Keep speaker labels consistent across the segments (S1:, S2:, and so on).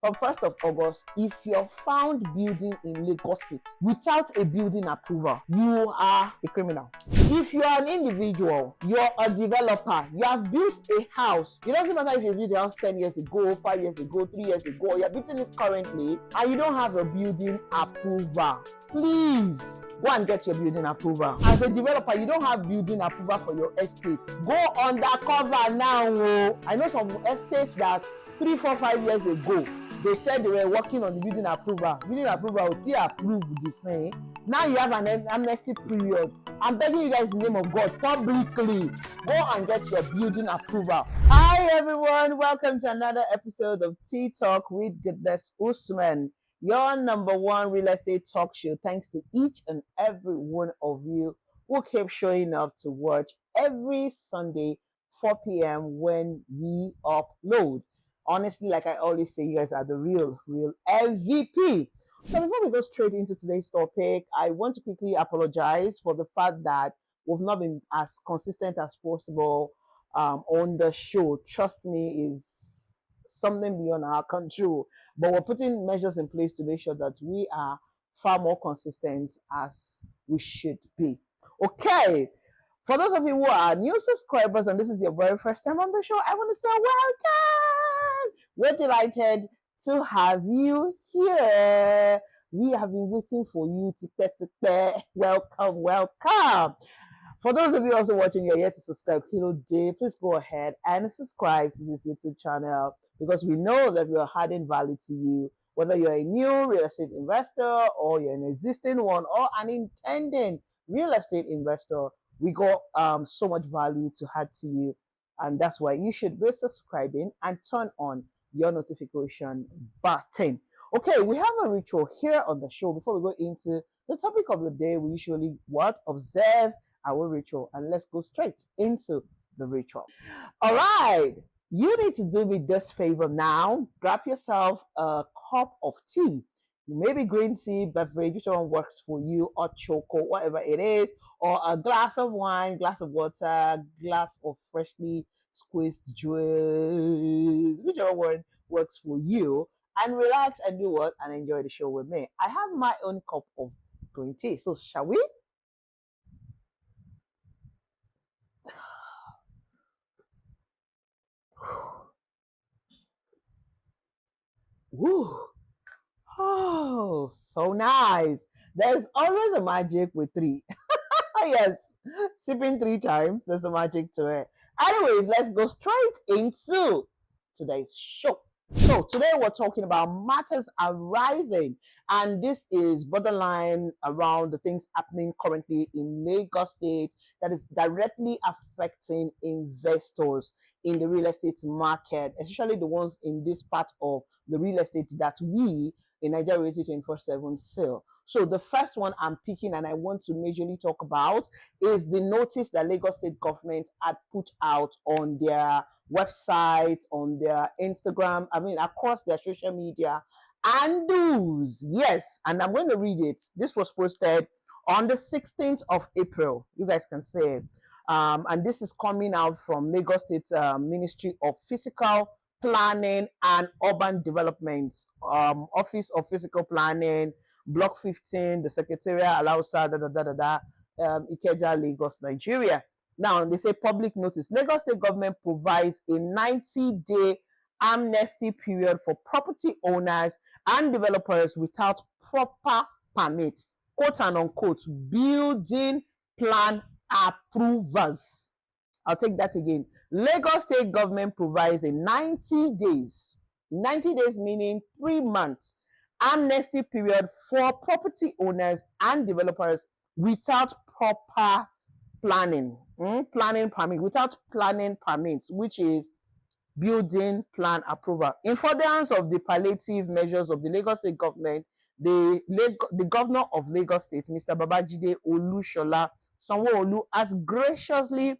S1: from 1st of August, if you're found building in Lagos State without a building approval, you are a criminal. If you're an individual, you're a developer, you have built a house, it doesn't matter if you built a house 10 years ago, 5 years ago, 3 years ago, you're building it currently, and you don't have a building approval, please go and get your building approval. As a developer, you don't have building approval for your estate. Go undercover now. I know some estates that 3, 4, 5 years ago, they said they were working on the building approval. Building approval will approve the same. Now you have an amnesty period. I'm begging you guys in the name of God, publicly, go and get your building approval. Hi everyone, welcome to another episode of Tea Talk with Goodness Usman, your #1 real estate talk show. Thanks to each and every one of you who keep showing up to watch every Sunday, 4 p.m. when we upload. Honestly, like I always say, you guys are the real MVP. So before we go straight into today's topic, I want to quickly apologize for the fact that we've not been as consistent as possible on the show. Trust me, is something beyond our control. But we're putting measures in place to make sure that we are far more consistent as we should be. Okay. For those of you who are new subscribers and this is your very first time on the show, I want to say welcome. We're delighted to have you here. We have been waiting for you. Welcome. For those of you also watching, you're yet to subscribe, please go ahead and subscribe to this YouTube channel because we know that we are adding value to you. Whether you're a new real estate investor or you're an existing one or an intending real estate investor, we got so much value to add to you, and that's why you should be subscribing and turn on your notification button. Okay, we have a ritual here on the show. Before we go into the topic of the day, we usually observe our ritual, and let's go straight into the ritual. All right, you need to do me this favor now. Grab yourself a cup of tea. Maybe green tea, beverage, which one works for you, or choco, whatever it is, or a glass of wine, glass of water, glass of freshly squeezed juice, whichever one works for you, and relax and do what? And enjoy the show with me. I have my own cup of green tea, so shall we? Woo. Oh, so nice. There's always a magic with 3. Yes, sipping 3 times, there's a magic to it. Anyways, let's go straight into today's show. So today we're talking about matters arising, and this is borderline around the things happening currently in Lagos State that is directly affecting investors in the real estate market, especially the ones in this part of the real estate that we in Nigeria Realty 24/7 sell. So the first one I'm picking and I want to majorly talk about is the notice that Lagos State government had put out on their website, on their Instagram, across their social media and news. Yes, and I'm going to read it. This was posted on the 16th of April. You guys can see it. And this is coming out from Lagos State Ministry of Physical Planning and Urban Development, Office of Physical Planning, Block 15, the Secretariat, Alausa, Ikeja, Lagos, Nigeria. Now, they say public notice. Lagos State government provides a 90-day amnesty period for property owners and developers without proper permits, quote and unquote, building plan approvals. I'll take that again. Lagos State government provides a 90 days meaning 3 months, amnesty period for property owners and developers without proper planning permit, without planning permits, which is building plan approval. In furtherance of the palliative measures of the Lagos State government, the governor of Lagos State, Mr. Babajide Olushola Sanwo-Olu, has graciously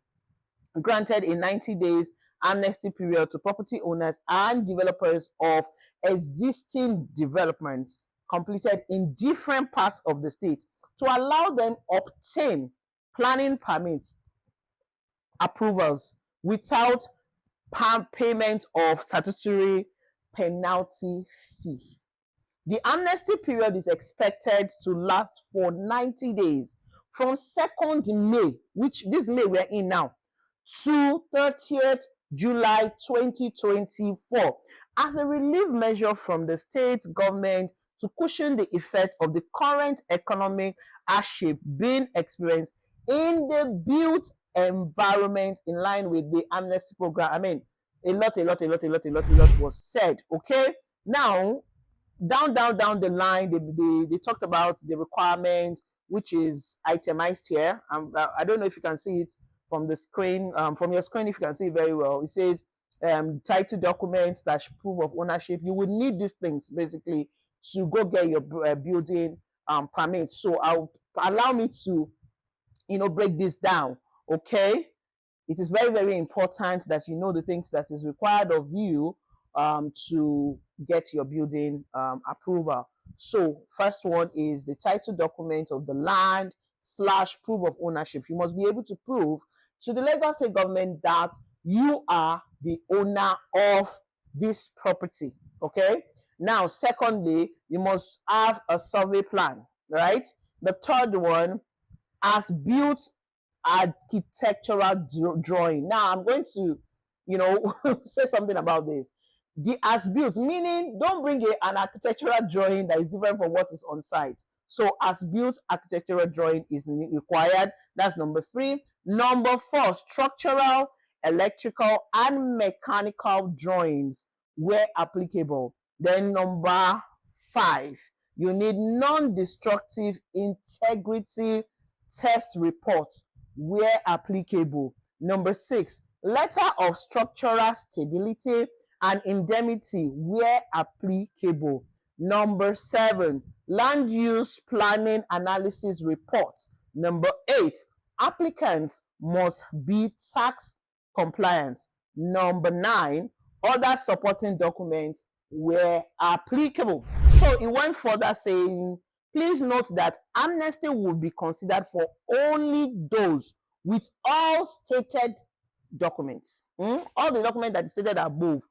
S1: granted a 90 days amnesty period to property owners and developers of existing developments completed in different parts of the state to allow them obtain planning permits approvals without payment of statutory penalty fee. The amnesty period is expected to last for 90 days from 2nd May, which this May we're in now, to 30th July 2024 as a relief measure from the state government to cushion the effect of the current economic hardship being experienced in the built environment in line with the amnesty program. I mean, a lot was said. Okay, now down the line, they talked about the requirement, which is itemized here. I don't know if you can see it from the screen, from your screen, if you can see it very well. It says title documents / proof of ownership. You would need these things basically to go get your building permit. So allow me to, break this down. Okay, it is very important that you know the things that is required of you to get your building approval. So first one is the title document of the land / proof of ownership. You must be able to prove to the Lagos State government that you are the owner of this property. Okay. Now, secondly, you must have a survey plan, right? The third one, as built architectural drawing. Now, I'm going to, say something about this. The as built, meaning don't bring an architectural drawing that is different from what is on site. So as built architectural drawing is required. That's number 3. Number 4, structural, electrical, and mechanical drawings where applicable. Then number 5, you need non-destructive integrity test report where applicable. Number 6, letter of structural stability and indemnity where applicable. Number 7, land use planning analysis report. Number 8, applicants must be tax compliant. Number 9, other supporting documents where applicable. So it went further saying, please note that amnesty will be considered for only those with all stated documents. All the documents that is stated above.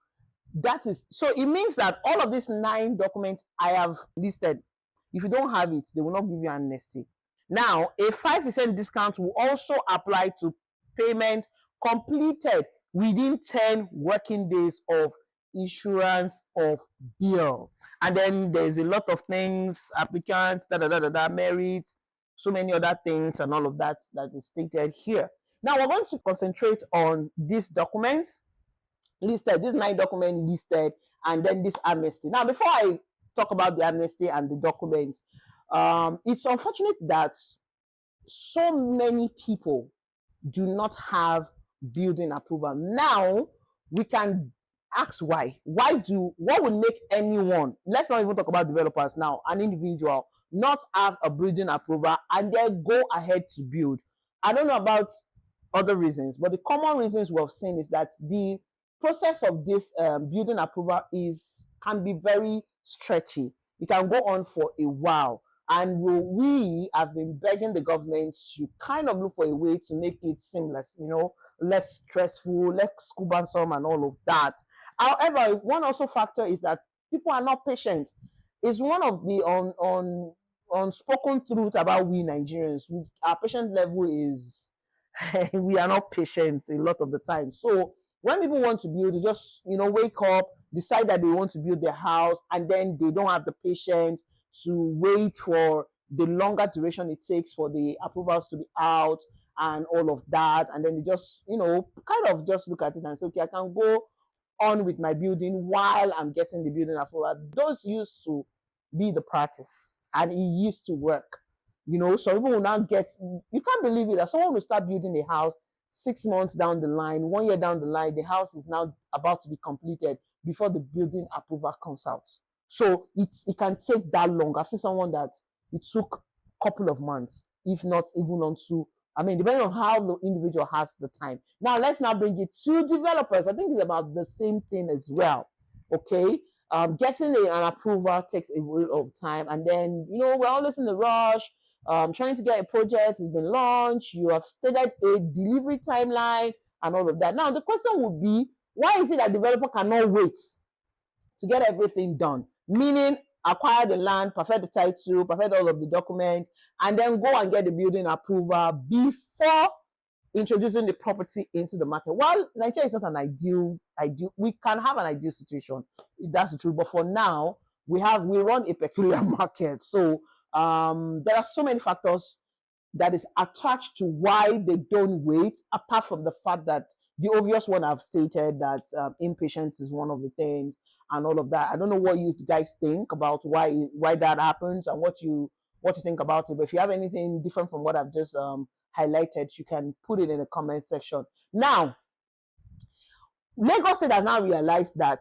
S1: That is, so it means that all of these 9 documents I have listed, if you don't have it, they will not give you amnesty. Now, a 5% discount will also apply to payment completed within 10 working days of issuance of bill. And then there's a lot of things, applicants, merits, so many other things and all of that is stated here. Now we're going to concentrate on these documents listed, these 9 documents listed, and then this amnesty. Now, before I talk about the amnesty and the documents, it's unfortunate that so many people do not have building approval. Now, we can ask why. What would make anyone, let's not even talk about developers now, an individual, not have a building approval and then go ahead to build? I don't know about other reasons, but the common reasons we have seen is that the process of this building approval can be very stretchy. It can go on for a while. And we have been begging the government to kind of look for a way to make it seamless, less stressful, less cumbersome and all of that. However, one also factor is that people are not patient. It's one of the unspoken truth about we Nigerians. Our patient level is, we are not patient a lot of the time. So when people want to build, they just, wake up, decide that they want to build their house, and then they don't have the patience to wait for the longer duration it takes for the approvals to be out and all of that. And then they just, kind of just look at it and say, okay, I can go on with my building while I'm getting the building approval. Those used to be the practice and it used to work. So people will now you can't believe it, that someone will start building a house 6 months down the line, 1 year down the line, the house is now about to be completed before the building approval comes out. So it can take that long. I've seen someone that it took a couple of months, if not even on 2. Depending on how the individual has the time. Now, let's now bring it to developers. I think it's about the same thing as well. Okay. Getting an approval takes a lot of time. And then, we're always in a rush. Trying to get a project has been launched. You have stated a delivery timeline and all of that. Now, the question would be, why is it that developer cannot wait to get everything done, meaning acquire the land, perfect the title, perfect all of the documents, and then go and get the building approval before introducing the property into the market. While Nigeria is not an ideal, we can have an ideal situation. That's the truth. But for now, we run a peculiar market. So there are so many factors that is attached to why they don't wait, apart from the fact that the obvious one I've stated, that impatience is one of the things and all of that. I don't know what you guys think about why that happens and what you think about it. But if you have anything different from what I've just highlighted, you can put it in the comment section. Now, Lagos State has now realized that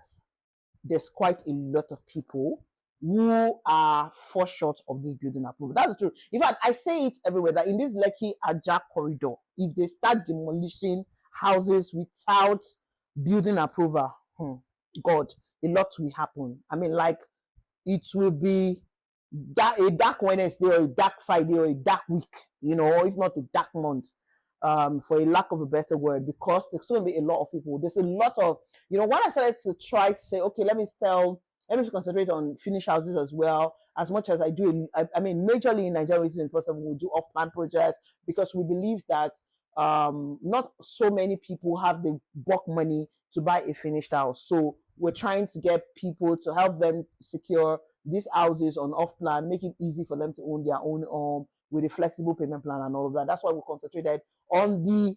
S1: there's quite a lot of people who are fall short of this building approval. That's true. In fact, I say it everywhere that in this Lekki Ajah corridor, if they start demolishing houses without building approval, God, a lot will happen. I mean, like, it will be a dark Wednesday or a dark Friday or a dark week, if not a dark month, for a lack of a better word, because there's going to be a lot of people. There's a lot of, when I started to try to say, okay, let me concentrate on finished houses as well, as much as I do. I mean, majorly in Nigeria, we do off-plan projects because we believe that not so many people have the bulk money to buy a finished house. So we're trying to get people to help them secure these houses on off-plan, make it easy for them to own their own home with a flexible payment plan and all of that. That's why we concentrated on the,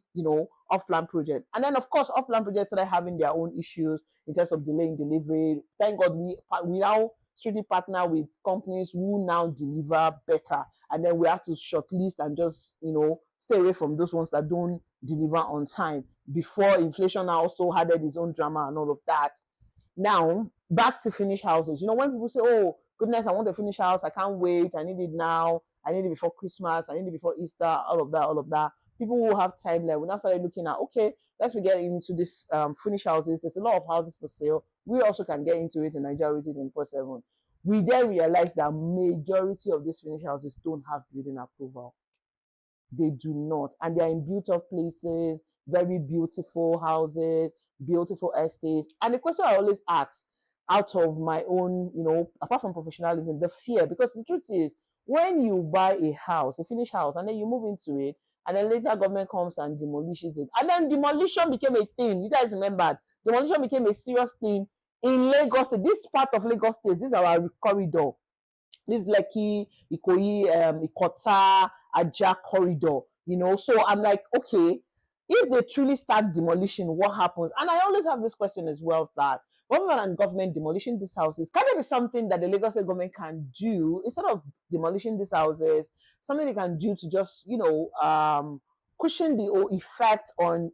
S1: off-plan project. And then, of course, off-plan projects started having their own issues in terms of delaying delivery. Thank God we now strictly partner with companies who now deliver better. And then we have to shortlist and just, stay away from those ones that don't deliver on time. Before, inflation also added its own drama and all of that. Now, back to finished houses. When people say, oh, goodness, I want a finished house, I can't wait, I need it now, I need it before Christmas, I need it before Easter, all of that. People who have time left, we now started looking at, okay, let's get into this finished houses. There's a lot of houses for sale. We also can get into it in Nigeria 24/7. We then realized that majority of these finished houses don't have building approval. They do not. And they are in built-up places, very beautiful houses, beautiful estates. And the question I always ask, out of my own, apart from professionalism, the fear, because the truth is, when you buy a house, a finished house, and then you move into it, and then later government comes and demolishes it, and then demolition became a thing. You guys remember, demolition became a serious thing in Lagos State. This part of Lagos State, this is our corridor. This Lekki, Ikoyi, Ikota, Ajah corridor, So I'm like, okay, if they truly start demolition, what happens? And I always have this question as well, that rather than government demolishing these houses, can there be something that the Lagos State government can do instead of demolishing these houses? Something they can do to just, cushion the whole effect on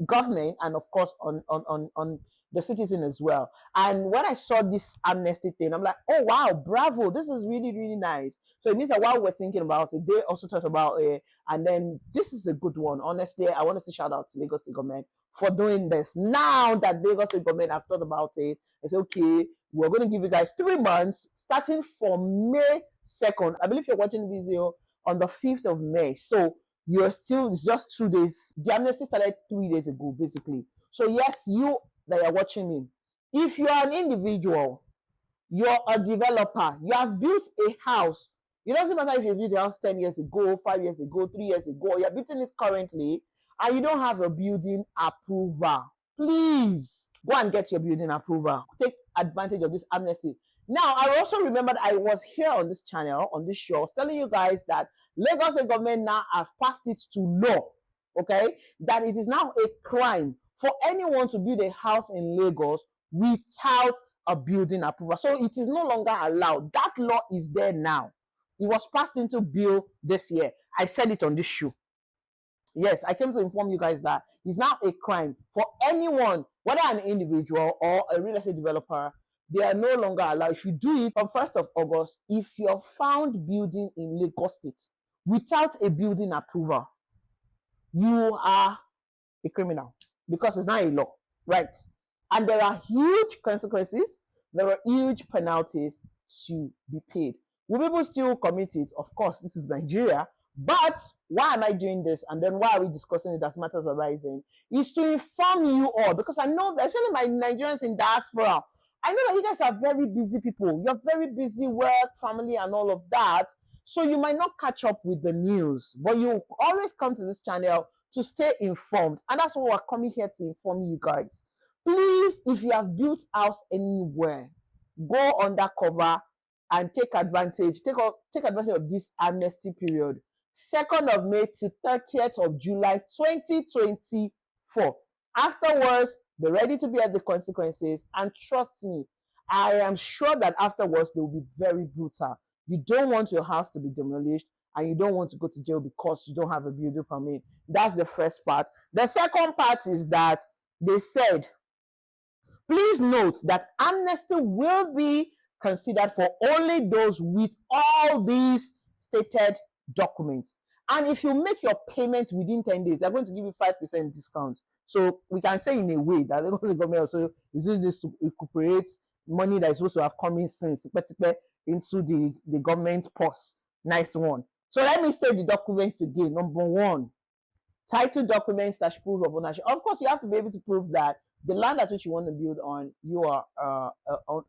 S1: government and, of course, on the citizen as well. And when I saw this amnesty thing, I'm like, oh wow, bravo, this is really, really nice. So it means that while we're thinking about it, they also thought about it. And then this is a good one. Honestly, I want to say shout out to Lagos State government for doing this. Now that Lagos State government have thought about it, I say, okay, we're going to give you guys 3 months starting from May 2nd. I believe you're watching the video on the 5th of May. So it's just 2 days. The amnesty started 3 days ago, basically. So yes, you that are watching me, if you are an individual, you're a developer, you have built a house, it doesn't matter if you built a house 10 years ago, 5 years ago, 3 years ago, you're building it currently, and you don't have a building approval, please go and get your building approval. Take advantage of this amnesty. Now, I also remembered I was here on this channel, on this show, telling you guys that Lagos State government now have passed it to law, okay, that it is now a crime for anyone to build a house in Lagos without a building approval. So it is no longer allowed. That law is there now. It was passed into bill this year. I said it on this show. Yes, I came to inform you guys that it's now a crime for anyone, whether an individual or a real estate developer. They are no longer allowed. If you do it from 1st of August, if you're found building in Lagos State without a building approval, you are a criminal, because it's not a law, right? And there are huge consequences, there are huge penalties to be paid. Will people still commit it? Of course, this is Nigeria. But why am I doing this? And then why are we discussing it as matters arising? Is to inform you all, because I know that especially my Nigerians in diaspora, I know that you guys are very busy people. You're very busy, work, family, and all of that. So you might not catch up with the news, but you always come to this channel to stay informed. And that's what we're coming here to inform you guys. Please, if you have built house anywhere, go undercover and take advantage of this amnesty period. 2nd of May to 30th of July 2024. Afterwards, be ready to bear the consequences, and trust me, I am sure that afterwards they will be very brutal. You don't want your house to be demolished, and you don't want to go to jail because you don't have a building permit. That's the first part. The second part is that they said, please note that amnesty will be considered for only those with all these stated documents. And if you make your payment within 10 days, they're going to give you 5% discount. So we can say in a way that the government also using this to recuperate money that is supposed to have come in since into the government purse. Nice one. So let me state the documents again. Number 1, title documents / proof of ownership. Of course, you have to be able to prove that the land at which you want to build on, you are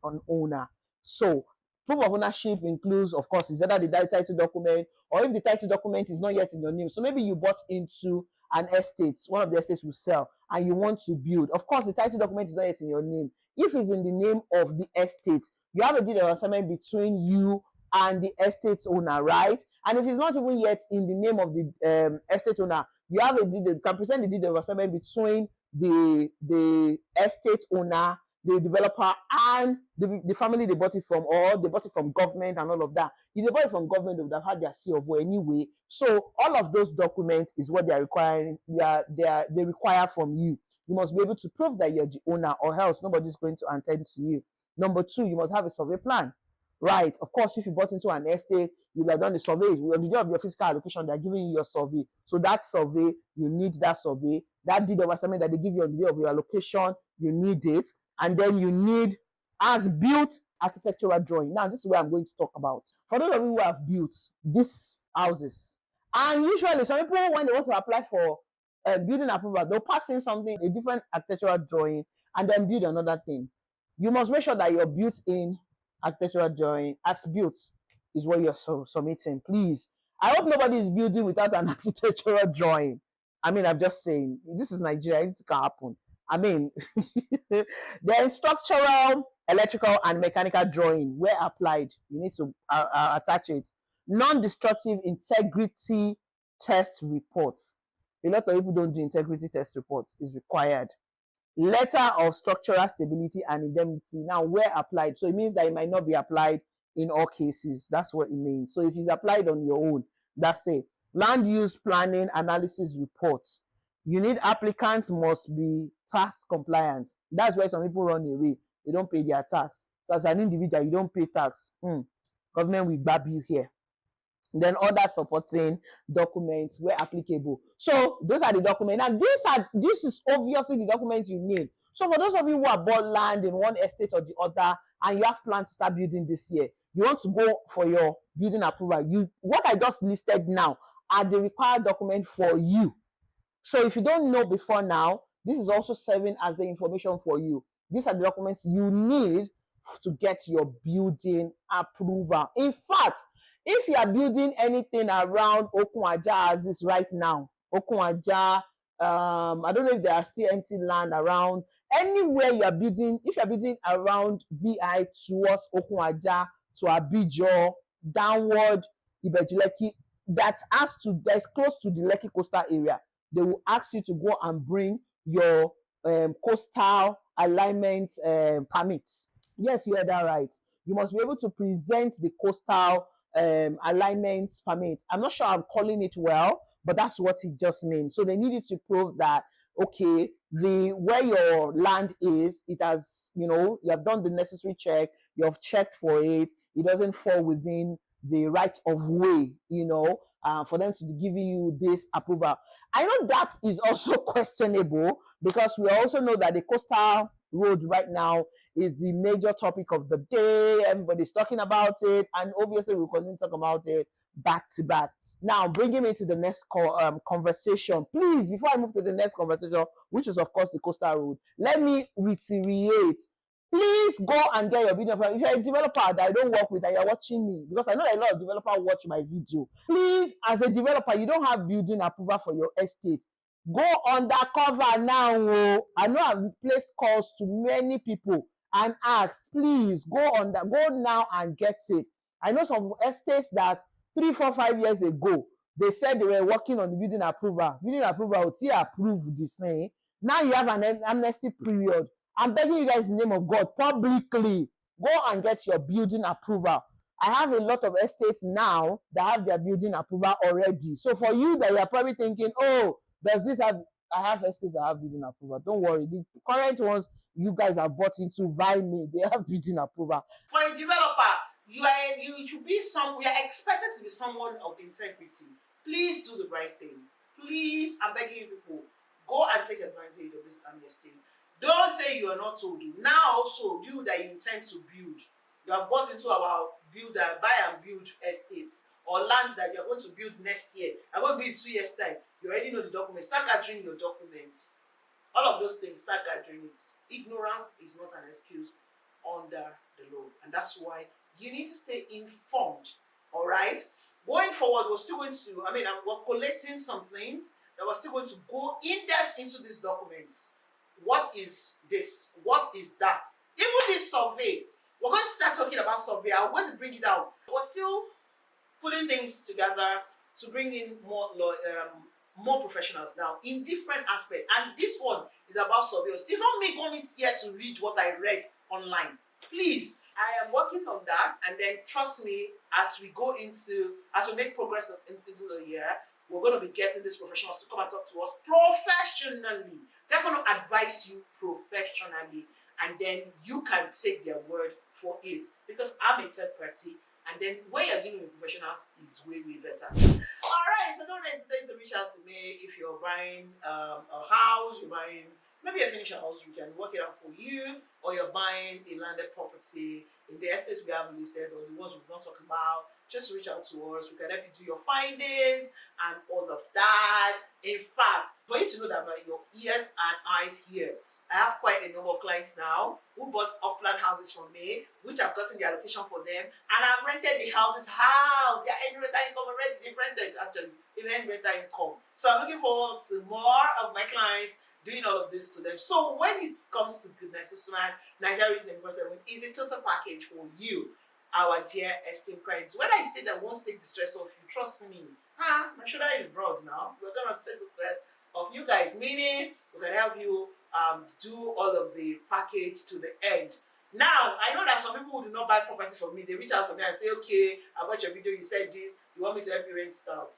S1: an owner. So proof of ownership includes, of course, is either the title document, or if the title document is not yet in your name. So maybe you bought into an estate, one of the estates will sell, and you want to build. Of course, the title document is not yet in your name. If it's in the name of the estate, you have a deed of assignment between you and the estate owner, right? And if it's not even yet in the name of the estate owner, you have a deed, you can present the deed of assignment between the estate owner, the developer, and the family they bought it from, or they bought it from government and all of that. If they bought it from government, they would have had their C of O anyway. So all of those documents is what they are requiring. They require from you. You must be able to prove that you're the owner, or else nobody's going to attend to you. Number 2, you must have a survey plan. Right, of course, if you bought into an estate, you have done the survey. On the day of your physical allocation, they're giving you your survey. So that survey, you need that survey. That deed of assignment that they give you on the day of your allocation, you need it. And then you need as-built architectural drawing. Now, this is where I'm going to talk about. For those of you who have built these houses, and usually some people, when they want to apply for building approval, they'll pass in something, a different architectural drawing, and then build another thing. You must make sure that your built-in architectural drawing as built is what you're submitting. Please, I hope nobody is building without an architectural drawing. I mean, I'm just saying, this is Nigeria, it can happen. I mean, then structural, electrical, and mechanical drawing, where applied, you need to attach it. Non-destructive integrity test reports. A lot of people don't do integrity test reports. It's required. Letter of structural stability and indemnity. Now, where applied? So it means that it might not be applied in all cases. That's what it means. So if it's applied on your own, that's it. Land use planning analysis reports. You need applicants must be tax compliant. That's where some people run away. They don't pay their tax. So as an individual, you don't pay tax. Government will grab you here. Then other supporting documents where applicable. So those are the documents. And this is obviously the documents you need. So for those of you who have bought land in one estate or the other, and you have planned to start building this year, you want to go for your building approval. What I just listed now are the required document for you. So if you don't know before now, this is also serving as the information for you. These are the documents you need to get your building approval. In fact, if you are building anything around Okunwaja as is right now, Okunwaja, I don't know if there are still empty land around. Anywhere you are building, if you are building around VI towards Okunwaja, to Abijo, downward, Ibejuleki, that's close to the Lekki coastal area, they will ask you to go and bring your coastal alignment permits. Yes, you heard that right. You must be able to present the coastal alignment permit. I'm not sure I'm calling it well, but that's what it just means. So they need you to prove that, okay, where your land is, it has, you have done the necessary check, you have checked for it, it doesn't fall within the right of way, for them to give you this approval. I know that is also questionable, because we also know that the coastal road right now is the major topic of the day. Everybody's talking about it, and obviously we'll continue to talk about it back to back. Now, bringing me to the next conversation, please, before I move to the next conversation, which is of course the coastal road, let me reiterate, Please go and get your building approval. If you're a developer that I don't work with and you're watching me, because I know that a lot of developers watch my video, please, as a developer, you don't have building approval for your estate. Go undercover now. I know I've placed calls to many people and asked, please go now and get it. I know some estates that 3, 4, 5 years ago, they said they were working on the building approval. Building approval will approve this thing. Now you have an amnesty period. I'm begging you guys in the name of God, publicly, go and get your building approval. I have a lot of estates now that have their building approval already. So for you that you're probably thinking, oh, does this have, I have estates that have building approval. Don't worry. The current ones you guys are bought into via me, they have building approval. For a developer, you should be we are expected to be someone of integrity. Please do the right thing. Please, I'm begging you people, go and take advantage of this amnesty. Don't say you are not told. Now also, you that you intend to build, you have bought into our buy and build estates or land that you are going to build next year. I'm going to build 2 years' time. You already know the documents. Start gathering your documents. All of those things, start gathering it. Ignorance is not an excuse under the law. And that's why you need to stay informed. All right? Going forward, we're still going to, we're collating some things that we're still going to go in depth into these documents. What is this? What is that? Even this survey, we're going to start talking about survey. I'm going to bring it out. We're still putting things together to bring in more professionals now in different aspects. And this one is about surveyors. It's not me coming here to read what I read online. Please, I am working on that, and then trust me, as we make progress into the year, we're going to be getting these professionals to come and talk to us professionally. They're going to advise you professionally, and then you can take their word for it, because I'm a third party, and then when you're dealing with professionals, it's way, way better. All right, so don't hesitate to reach out to me if you're buying a house, you're buying maybe a finished house, we can work it out for you, or you're buying a landed property in the estates we have listed or the ones we've not talked about. Just reach out to us. We can help you do your findings and all of that. In fact, for you to know that your ears and eyes here, I have quite a number of clients now who bought off-plan houses from me, which I've gotten the allocation for them, and I've rented the houses out. Their end rental income already, they've rented actually, even rental income. So I'm looking forward to more of my clients doing all of this to them. So when it comes to goodness, Nigeria is a total package for you, our dear esteemed clients. When I say that we want to take the stress off you, trust me, my shoulder is broad now. We're gonna take the stress off you guys, meaning we can help you do all of the package to the end. Now, I know that some people who do not buy property from me, they reach out to me and say, okay, I watched your video, you said this, you want me to help you rent it out.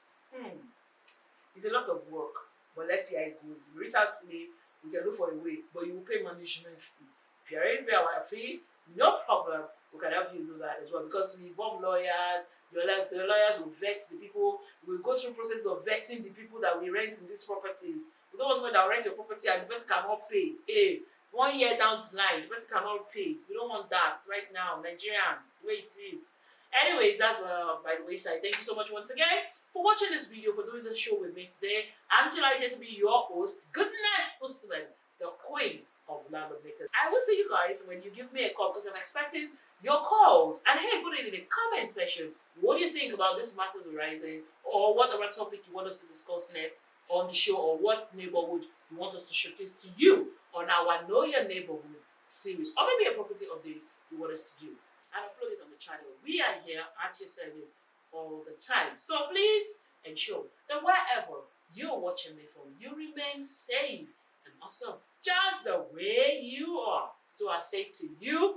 S1: It's a lot of work, but let's see how it goes. You reach out to me, we can look for a way, but you will pay management fee. If you're ready to pay our fee, no problem, we can help you do that as well, because we involve lawyers. The lawyers will vet the people. We'll go through the process of vetting the people that we rent in these properties. We don't want someone that will rent your property and the person cannot pay. 1 year down the line, the person cannot pay. We don't want that right now, Nigerian, the way it is. Anyways, that's by the wayside. Thank you so much once again for watching this video, for doing this show with me today. I'm delighted to be your host, Goodness Usman, the queen of landlord makers. I will see you guys when you give me a call, because I'm expecting your calls. And hey, put it in the comment section. What do you think about this matters arising, or what other topic you want us to discuss next on the show, or what neighborhood you want us to showcase to you on our Know Your Neighborhood series, or maybe a property update you want us to do and upload it on the channel. We are here at your service all the time. So please ensure that wherever you're watching me from, you remain safe and awesome, just the way you are. So I say to you,